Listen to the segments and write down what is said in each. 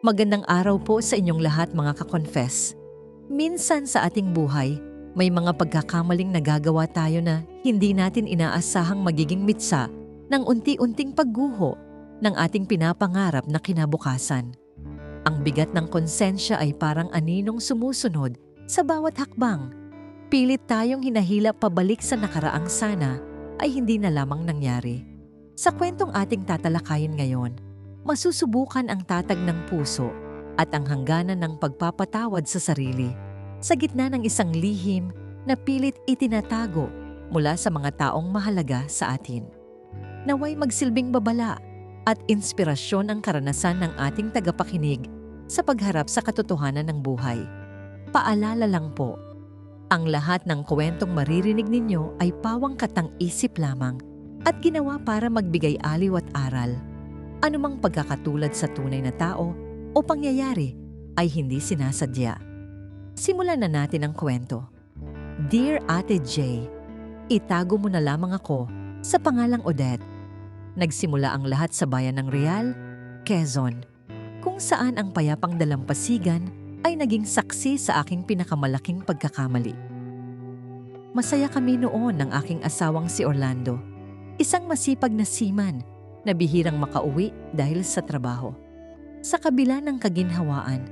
Magandang araw po sa inyong lahat mga ka-confess. Minsan sa ating buhay, may mga pagkakamaling nagagawa tayo na hindi natin inaasahang magiging mitsa ng unti-unting pagguho ng ating pinapangarap na kinabukasan. Ang bigat ng konsensya ay parang aninong sumusunod sa bawat hakbang. Pilit tayong hinahila pabalik sa nakaraang sana ay hindi na lamang nangyari. Sa kwentong ating tatalakayin ngayon, masusubukan ang tatag ng puso at ang hangganan ng pagpapatawad sa sarili sa gitna ng isang lihim na pilit itinatago mula sa mga taong mahalaga sa atin. Naway magsilbing babala at inspirasyon ang karanasan ng ating tagapakinig sa pagharap sa katotohanan ng buhay. Paalala lang po, ang lahat ng kwentong maririnig ninyo ay pawang katang-isip lamang at ginawa para magbigay aliw at aral. Anumang pagkakatulad sa tunay na tao o pangyayari ay hindi sinasadya. Simulan na natin ang kwento. Dear Ate J, itago mo na lamang ako sa pangalang Odette. Nagsimula ang lahat sa bayan ng Real, Quezon, kung saan ang payapang dalampasigan ay naging saksi sa aking pinakamalaking pagkakamali. Masaya kami noon ng aking asawang si Orlando, isang masipag na seaman na bihirang makauwi dahil sa trabaho. Sa kabila ng kaginhawaan,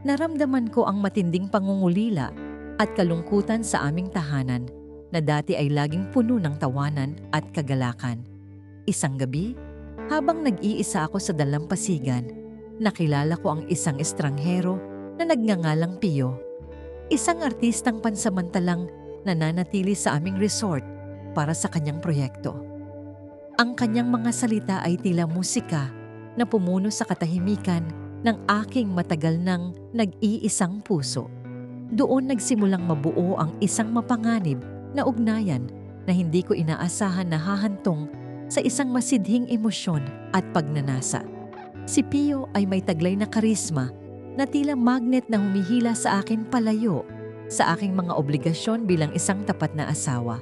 naramdaman ko ang matinding pangungulila at kalungkutan sa aming tahanan na dati ay laging puno ng tawanan at kagalakan. Isang gabi, habang nag-iisa ako sa dalampasigan, nakilala ko ang isang estranghero na nagngangalang Pio, isang artistang pansamantalang nananatili sa aming resort para sa kanyang proyekto. Ang kanyang mga salita ay tila musika na pumuno sa katahimikan ng aking matagal nang nag-iisang puso. Doon nagsimulang mabuo ang isang mapanganib na ugnayan na hindi ko inaasahan na hahantong sa isang masidhing emosyon at pagnanasa. Si Pio ay may taglay na karisma na tila magnet na humihila sa akin palayo sa aking mga obligasyon bilang isang tapat na asawa.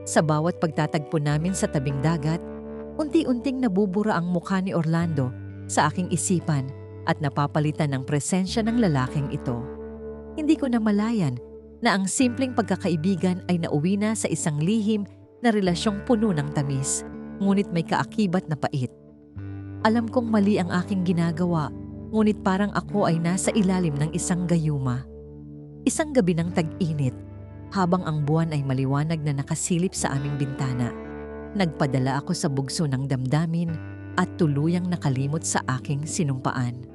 Sa bawat pagtatagpo namin sa tabing dagat, unti-unting nabubura ang mukha ni Orlando sa aking isipan at napapalitan ng presensya ng lalaking ito. Hindi ko namalayan na ang simpleng pagkakaibigan ay nauwi na sa isang lihim na relasyong puno ng tamis, ngunit may kaakibat na pait. Alam kong mali ang aking ginagawa, ngunit parang ako ay nasa ilalim ng isang gayuma. Isang gabi ng tag-init, habang ang buwan ay maliwanag na nakasilip sa aming bintana, nagpadala ako sa bugso ng damdamin at tuluyang nakalimot sa aking sinumpaan.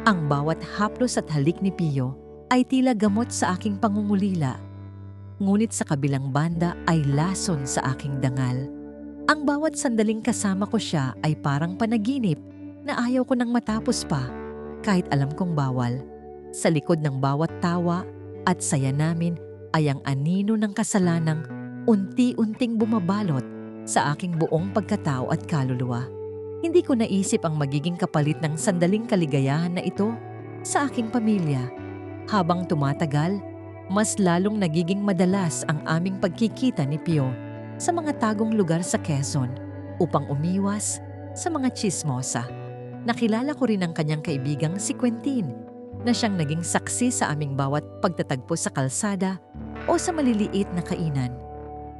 Ang bawat haplos at halik ni Pio ay tila gamot sa aking pangungulila, ngunit sa kabilang banda ay lason sa aking dangal. Ang bawat sandaling kasama ko siya ay parang panaginip na ayaw ko nang matapos pa, kahit alam kong bawal. Sa likod ng bawat tawa at saya namin ay ang anino ng kasalanang unti-unting bumabalot sa aking buong pagkatao at kaluluwa. Hindi ko naisip ang magiging kapalit ng sandaling kaligayahan na ito sa aking pamilya. Habang tumatagal, mas lalong nagiging madalas ang aming pagkikita ni Pio sa mga tagong lugar sa Quezon upang umiwas sa mga tsismosa. Nakilala ko rin ang kanyang kaibigang si Quentin na siyang naging saksi sa aming bawat pagtatagpo sa kalsada o sa maliliit na kainan.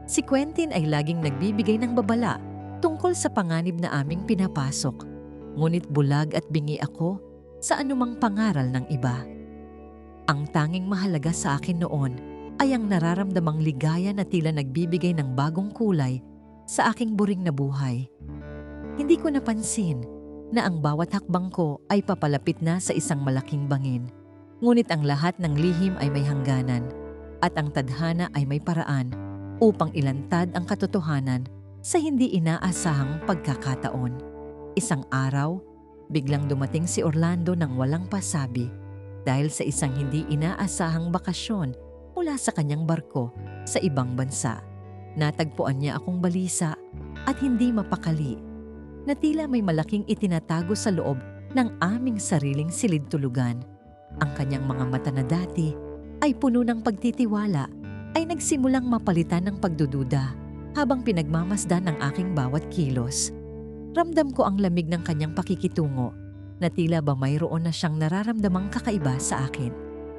Si Quentin ay laging nagbibigay ng babala tungkol sa panganib na aming pinapasok, ngunit bulag at bingi ako sa anumang pangaral ng iba. Ang tanging mahalaga sa akin noon ay ang nararamdamang ligaya na tila nagbibigay ng bagong kulay sa aking buring na buhay. Hindi ko napansin na ang bawat hakbang ko ay papalapit na sa isang malaking bangin, ngunit ang lahat ng lihim ay may hangganan at ang tadhana ay may paraan upang ilantad ang katotohanan sa hindi inaasahang pagkakataon. Isang araw, biglang dumating si Orlando nang walang pasabi dahil sa isang hindi inaasahang bakasyon mula sa kanyang barko sa ibang bansa. Natagpuan niya akong balisa at hindi mapakali na tila may malaking itinatago sa loob ng aming sariling silid-tulugan. Ang kanyang mga mata na dati ay puno ng pagtitiwala ay nagsimulang mapalitan ng pagdududa habang pinagmamasdan ng aking bawat kilos. Ramdam ko ang lamig ng kanyang pakikitungo na tila ba mayroon na siyang nararamdamang kakaiba sa akin.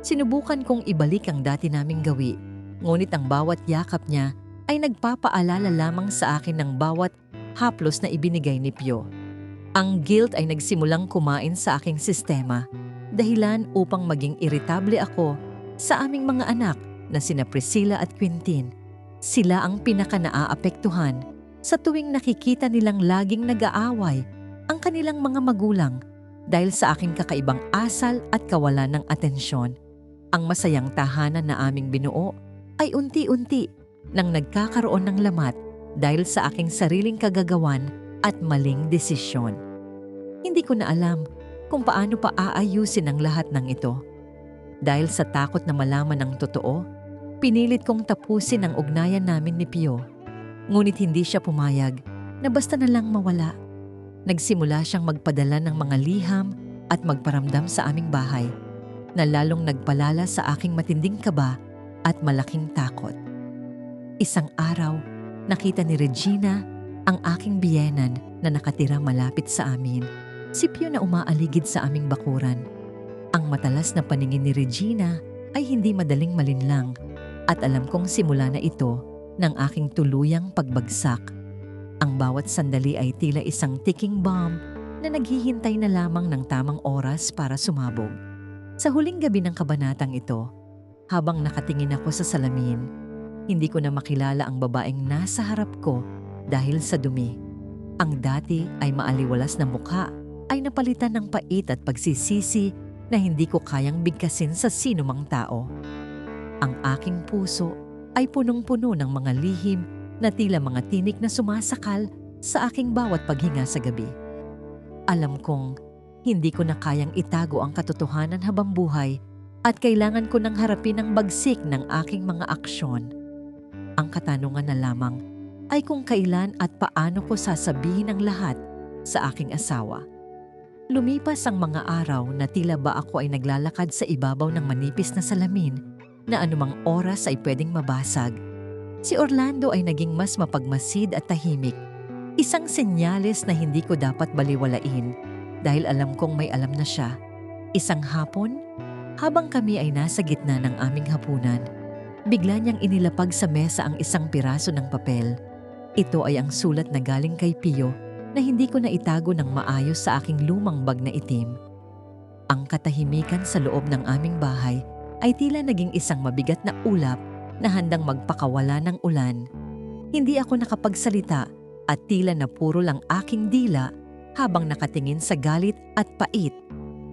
Sinubukan kong ibalik ang dati naming gawi, ngunit ang bawat yakap niya ay nagpapaalala lamang sa akin ng bawat haplos na ibinigay ni Pio. Ang guilt ay nagsimulang kumain sa aking sistema, dahilan upang maging iritable ako sa aming mga anak na sina Priscilla at Quintin. Sila ang pinaka-naaapektuhan sa tuwing nakikita nilang laging nag-aaway ang kanilang mga magulang dahil sa aking kakaibang asal at kawalan ng atensyon. Ang masayang tahanan na aming binuo ay unti-unti nang nagkakaroon ng lamat dahil sa aking sariling kagagawan at maling desisyon. Hindi ko na alam kung paano pa aayusin ang lahat ng ito. Dahil sa takot na malaman ang totoo, pinilit kong tapusin ang ugnayan namin ni Pio. Ngunit hindi siya pumayag na basta na lang mawala. Nagsimula siyang magpadala ng mga liham at magparamdam sa aming bahay na lalong nagpalala sa aking matinding kaba at malaking takot. Isang araw, nakita ni Regina ang aking biyenan na nakatira malapit sa amin. Si Pio na umaaligid sa aming bakuran. Ang matalas na paningin ni Regina ay hindi madaling malinlang at alam kong simula na ito ng aking tuluyang pagbagsak. Ang bawat sandali ay tila isang ticking bomb na naghihintay na lamang ng tamang oras para sumabog. Sa huling gabi ng kabanatang ito, habang nakatingin ako sa salamin, hindi ko na makilala ang babaeng nasa harap ko dahil sa dumi. Ang dati ay maaliwalas na mukha ay napalitan ng pait at pagsisisi na hindi ko kayang bigkasin sa sinumang tao. Ang aking puso ay punong-puno ng mga lihim na tila mga tinik na sumasakal sa aking bawat paghinga sa gabi. Alam kong hindi ko na kayang itago ang katotohanan habang buhay at kailangan ko nang harapin ang bagsik ng aking mga aksyon. Ang katanungan na lamang ay kung kailan at paano ko sasabihin ang lahat sa aking asawa. Lumipas ang mga araw na tila ba ako ay naglalakad sa ibabaw ng manipis na salamin na anumang oras ay pwedeng mabasag. Si Orlando ay naging mas mapagmasid at tahimik. Isang senyales na hindi ko dapat baliwalain dahil alam kong may alam na siya. Isang hapon, habang kami ay nasa gitna ng aming hapunan, bigla niyang inilapag sa mesa ang isang piraso ng papel. Ito ay ang sulat na galing kay Pio na hindi ko na itago ng maayos sa aking lumang bag na itim. Ang katahimikan sa loob ng aming bahay ay tila naging isang mabigat na ulap na handang magpakawala ng ulan. Hindi ako nakapagsalita at tila na puro lang aking dila habang nakatingin sa galit at pait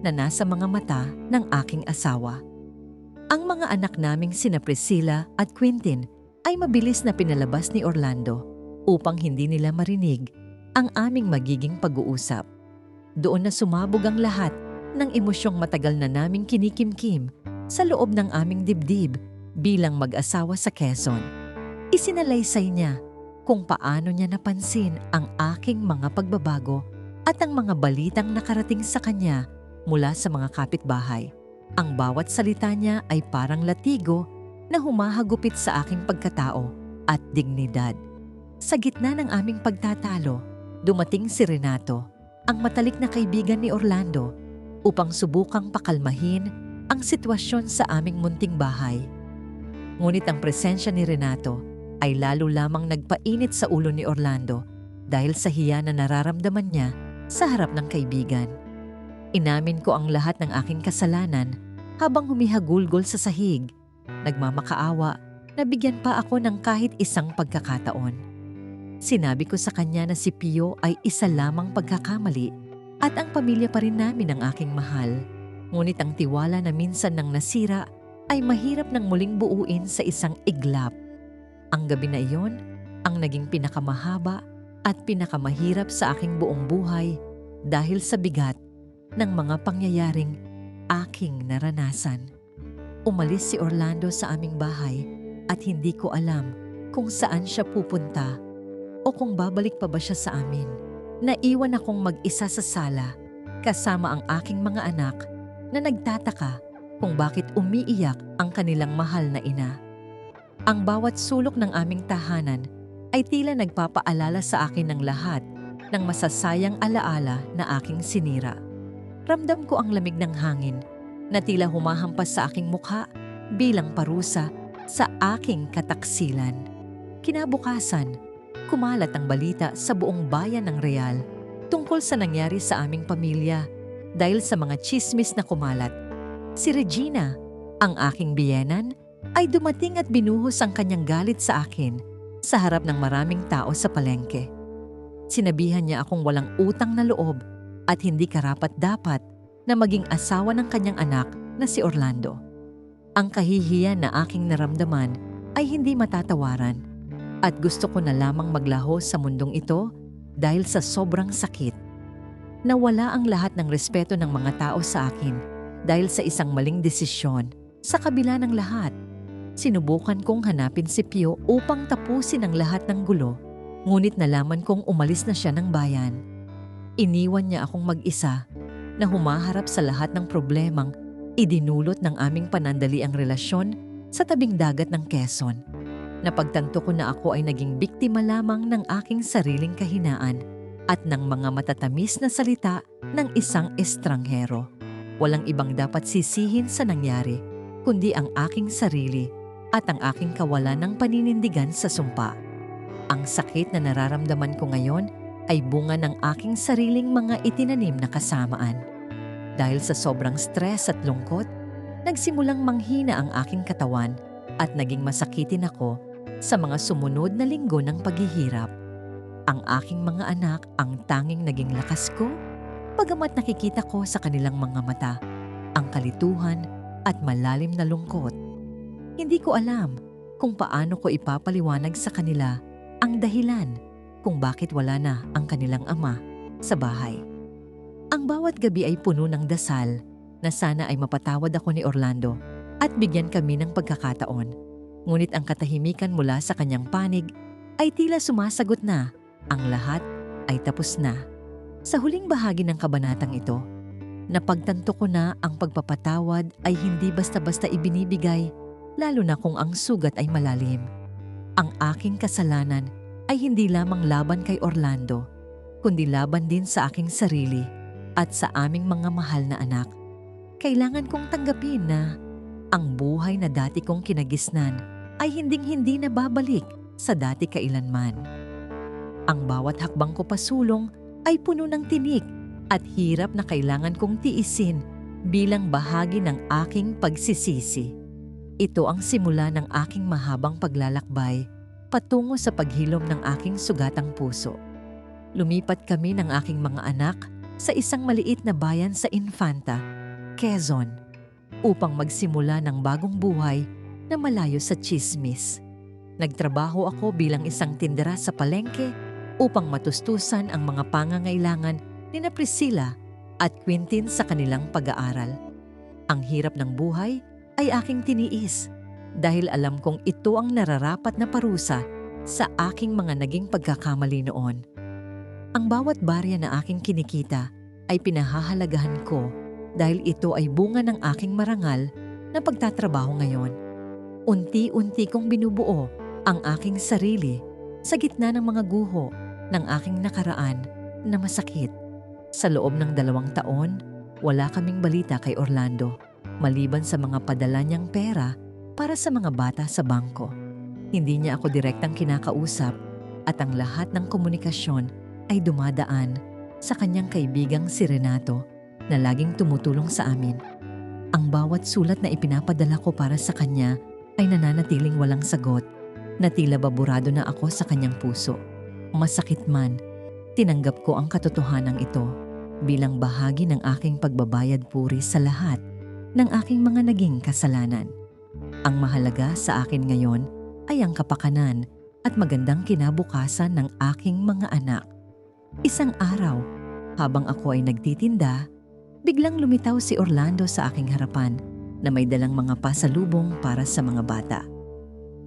na nasa mga mata ng aking asawa. Ang mga anak naming sina Priscilla at Quintin ay mabilis na pinalabas ni Orlando upang hindi nila marinig ang aming magiging pag-uusap. Doon na sumabog ang lahat ng emosyong matagal na naming kinikimkim sa loob ng aming dibdib bilang mag-asawa sa Quezon. Isinalaysay niya kung paano niya napansin ang aking mga pagbabago at ang mga balitang nakarating sa kanya mula sa mga kapitbahay. Ang bawat salita niya ay parang latigo na humahagupit sa aking pagkatao at dignidad. Sa gitna ng aming pagtatalo, dumating si Renato, ang matalik na kaibigan ni Orlando, upang subukang pakalmahin ang sitwasyon sa aming munting bahay. Ngunit ang presensya ni Renato ay lalo lamang nagpainit sa ulo ni Orlando dahil sa hiya na nararamdaman niya sa harap ng kaibigan. Inamin ko ang lahat ng aking kasalanan habang humihagulgol sa sahig. Nagmamakaawa na bigyan pa ako ng kahit isang pagkakataon. Sinabi ko sa kanya na si Pio ay isa lamang pagkakamali at ang pamilya pa rin namin ang aking mahal. Ngunit ang tiwala na minsan nang nasira ay mahirap nang muling buuin sa isang iglap. Ang gabi na iyon ang naging pinakamahaba at pinakamahirap sa aking buong buhay dahil sa bigat ng mga pangyayaring aking naranasan. Umalis si Orlando sa aming bahay at hindi ko alam kung saan siya pupunta o kung babalik pa ba siya sa amin. Naiwan akong mag-isa sa sala kasama ang aking mga anak na nagtataka kung bakit umiiyak ang kanilang mahal na ina. Ang bawat sulok ng aming tahanan ay tila nagpapaalala sa akin ng lahat ng masasayang alaala na aking sinira. Ramdam ko ang lamig ng hangin na tila humahampas sa aking mukha bilang parusa sa aking kataksilan. Kinabukasan, kumalat ang balita sa buong bayan ng Real tungkol sa nangyari sa aming pamilya dahil sa mga tsismis na kumalat. Si Regina, ang aking biyenan, ay dumating at binuhos ang kanyang galit sa akin sa harap ng maraming tao sa palengke. Sinabihan niya akong walang utang na loob at hindi karapat-dapat na maging asawa ng kanyang anak na si Orlando. Ang kahihiyan na aking naramdaman ay hindi matatawaran at gusto ko na lamang maglaho sa mundong ito dahil sa sobrang sakit. Nawala ang lahat ng respeto ng mga tao sa akin dahil sa isang maling desisyon. Sa kabila ng lahat, sinubukan kong hanapin si Pio upang tapusin ang lahat ng gulo, ngunit nalaman kong umalis na siya ng bayan. Iniwan niya akong mag-isa na humaharap sa lahat ng problemang idinulot ng aming panandaliang relasyon sa tabing dagat ng Quezon. Napagtanto ko na ako ay naging biktima lamang ng aking sariling kahinaan at ng mga matatamis na salita ng isang estranghero. Walang ibang dapat sisihin sa nangyari, kundi ang aking sarili at ang aking kawalan ng paninindigan sa sumpa. Ang sakit na nararamdaman ko ngayon ay bunga ng aking sariling mga itinanim na kasamaan. Dahil sa sobrang stress at lungkot, nagsimulang manghina ang aking katawan at naging masakitin ako sa mga sumunod na linggo ng paghihirap. Ang aking mga anak ang tanging naging lakas ko, bagamat nakikita ko sa kanilang mga mata ang kalituhan at malalim na lungkot. Hindi ko alam kung paano ko ipapaliwanag sa kanila ang dahilan kung bakit wala na ang kanilang ama sa bahay. Ang bawat gabi ay puno ng dasal na sana ay mapatawad ako ni Orlando at bigyan kami ng pagkakataon. Ngunit ang katahimikan mula sa kanyang panig ay tila sumasagot na ang lahat ay tapos na. Sa huling bahagi ng kabanatang ito, napagtanto ko na ang pagpapatawad ay hindi basta-basta ibinibigay, lalo na kung ang sugat ay malalim. Ang aking kasalanan ay hindi lamang laban kay Orlando, kundi laban din sa aking sarili at sa aming mga mahal na anak. Kailangan kong tanggapin na ang buhay na dati kong kinagisnan ay hinding-hindi na babalik sa dati kailanman. Ang bawat hakbang ko pasulong ay puno ng tinik at hirap na kailangan kong tiisin bilang bahagi ng aking pagsisisi. Ito ang simula ng aking mahabang paglalakbay patungo sa paghilom ng aking sugatang puso. Lumipat kami ng aking mga anak sa isang maliit na bayan sa Infanta, Quezon, upang magsimula ng bagong buhay na malayo sa tsismis. Nagtrabaho ako bilang isang tindera sa palengke upang matustusan ang mga pangangailangan ni na Priscilla at Quintin sa kanilang pag-aaral. Ang hirap ng buhay ay aking tiniis dahil alam kong ito ang nararapat na parusa sa aking mga naging pagkakamali noon. Ang bawat barya na aking kinikita ay pinahahalagahan ko dahil ito ay bunga ng aking marangal na pagtatrabaho ngayon. Unti-unti kong binubuo ang aking sarili sa gitna ng mga guho ng aking nakaraan na masakit. Sa loob ng 2 taon, wala kaming balita kay Orlando, maliban sa mga padala niyang pera para sa mga bata sa bangko. Hindi niya ako direktang kinakausap at ang lahat ng komunikasyon ay dumadaan sa kanyang kaibigang si Renato na laging tumutulong sa amin. Ang bawat sulat na ipinapadala ko para sa kanya ay nananatiling walang sagot na tila baburado na ako sa kanyang puso. Masakit man, tinanggap ko ang katotohanan ito bilang bahagi ng aking pagbabayad puri sa lahat ng aking mga naging kasalanan. Ang mahalaga sa akin ngayon ay ang kapakanan at magandang kinabukasan ng aking mga anak. Isang araw, habang ako ay nagtitinda, biglang lumitaw si Orlando sa aking harapan na may dalang mga pasalubong para sa mga bata.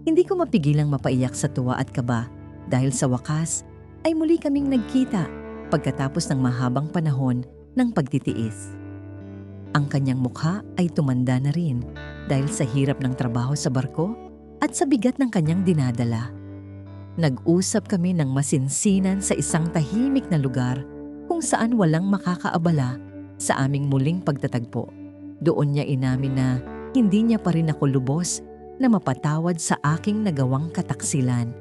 Hindi ko mapigilang mapaiyak sa tuwa at kaba dahil sa wakas ay muli kaming nagkita pagkatapos ng mahabang panahon ng pagtitiis. Ang kanyang mukha ay tumanda na rin dahil sa hirap ng trabaho sa barko at sa bigat ng kanyang dinadala. Nag-usap kami ng masinsinan sa isang tahimik na lugar kung saan walang makakaabala Sa aming muling pagtatagpo, doon niya inamin na hindi niya pa rin ako lubos na mapatawad sa aking nagawang kataksilan.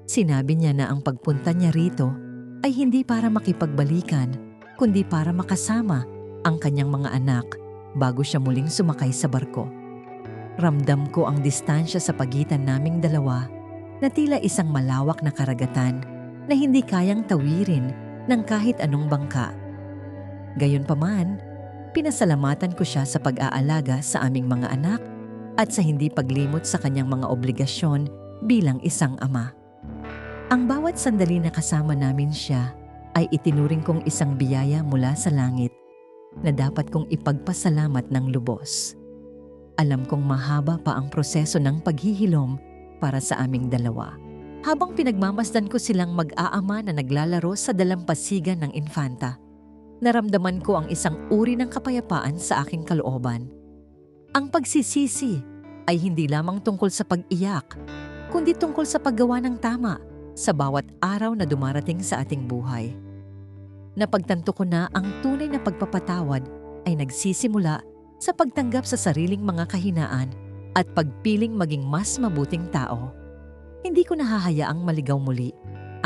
Sinabi niya na ang pagpunta niya rito ay hindi para makipagbalikan, kundi para makasama ang kanyang mga anak bago siya muling sumakay sa barko. Ramdam ko ang distansya sa pagitan naming dalawa na tila isang malawak na karagatan na hindi kayang tawirin ng kahit anong bangka. Gayunpaman, pinasalamatan ko siya sa pag-aalaga sa aming mga anak at sa hindi paglimot sa kanyang mga obligasyon bilang isang ama. Ang bawat sandali na kasama namin siya ay itinuring kong isang biyaya mula sa langit na dapat kong ipagpasalamat ng lubos. Alam kong mahaba pa ang proseso ng paghihilom para sa aming dalawa. Habang pinagmamasdan ko silang mag-aama na naglalaro sa dalampasigan ng infanta, naramdaman ko ang isang uri ng kapayapaan sa aking kalooban. Ang pagsisisi ay hindi lamang tungkol sa pag-iyak, kundi tungkol sa paggawa ng tama sa bawat araw na dumarating sa ating buhay. Napagtanto ko na ang tunay na pagpapatawad ay nagsisimula sa pagtanggap sa sariling mga kahinaan at pagpiling maging mas mabuting tao. Hindi ko nahahayaang maligaw muli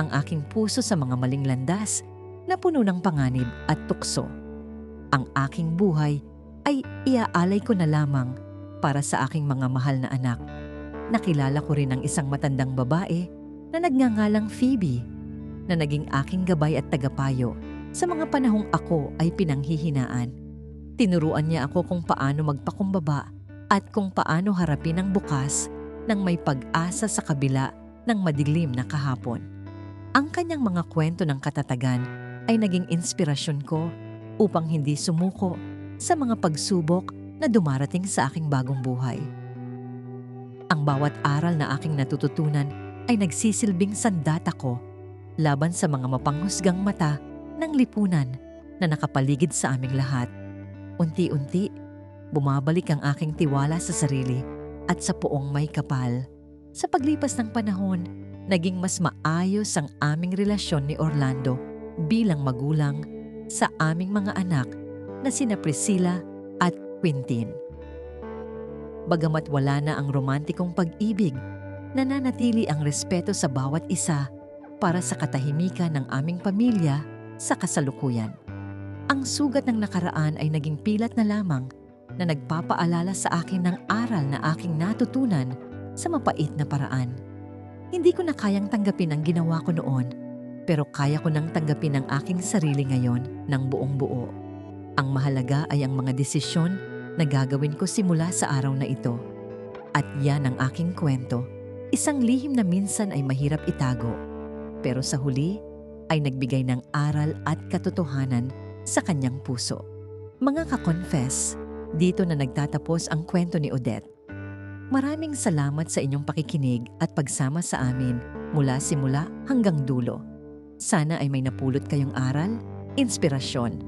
ang aking puso sa mga maling landas na puno ng panganib at tukso. Ang aking buhay ay iaalay ko na lamang para sa aking mga mahal na anak. Nakilala ko rin ang isang matandang babae na nagngangalang Phoebe na naging aking gabay at tagapayo sa mga panahong ako ay pinanghihinaan. Tinuruan niya ako kung paano magpakumbaba at kung paano harapin ang bukas ng may pag-asa sa kabila ng madilim na kahapon. Ang kanyang mga kwento ng katatagan ay naging inspirasyon ko upang hindi sumuko sa mga pagsubok na dumarating sa aking bagong buhay. Ang bawat aral na aking natututunan ay nagsisilbing sandata ko laban sa mga mapanghusgang mata ng lipunan na nakapaligid sa aming lahat. Unti-unti, bumabalik ang aking tiwala sa sarili at sa poong may kapal. Sa paglipas ng panahon, naging mas maayos ang aming relasyon ni Orlando bilang magulang sa aming mga anak na sina Priscilla at Quintin. Bagamat wala na ang romantikong pag-ibig, nananatili ang respeto sa bawat isa para sa katahimikan ng aming pamilya sa kasalukuyan. Ang sugat ng nakaraan ay naging pilat na lamang na nagpapaalala sa akin ng aral na aking natutunan sa mapait na paraan. Hindi ko na kayang tanggapin ang ginawa ko noon, pero kaya ko nang tanggapin ang aking sarili ngayon ng buong buo. Ang mahalaga ay ang mga desisyon na gagawin ko simula sa araw na ito. At yan ang aking kwento, isang lihim na minsan ay mahirap itago, pero sa huli ay nagbigay ng aral at katotohanan sa kanyang puso. Mga ka-confess, dito na nagtatapos ang kwento ni Odette. Maraming salamat sa inyong pakikinig at pagsama sa amin mula simula hanggang dulo. Sana ay may napulot kayong aral, inspirasyon,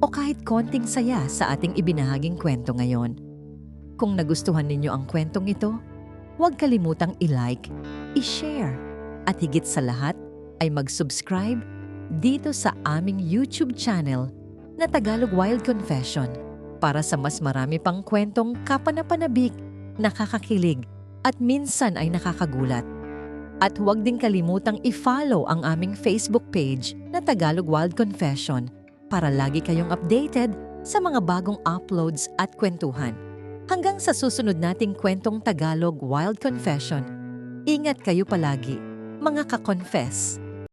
o kahit konting saya sa ating ibinahaging kwento ngayon. Kung nagustuhan ninyo ang kwentong ito, huwag kalimutang i-like, i-share, at higit sa lahat ay mag-subscribe dito sa aming YouTube channel na Tagalog Wild Confession para sa mas marami pang kwentong kapanapanabik, nakakakilig at minsan ay nakakagulat. At huwag din kalimutang i-follow ang aming Facebook page na Tagalog Wild Confession para lagi kayong updated sa mga bagong uploads at kwentuhan. Hanggang sa susunod nating kwentong Tagalog Wild Confession, ingat kayo palagi, mga ka-confess.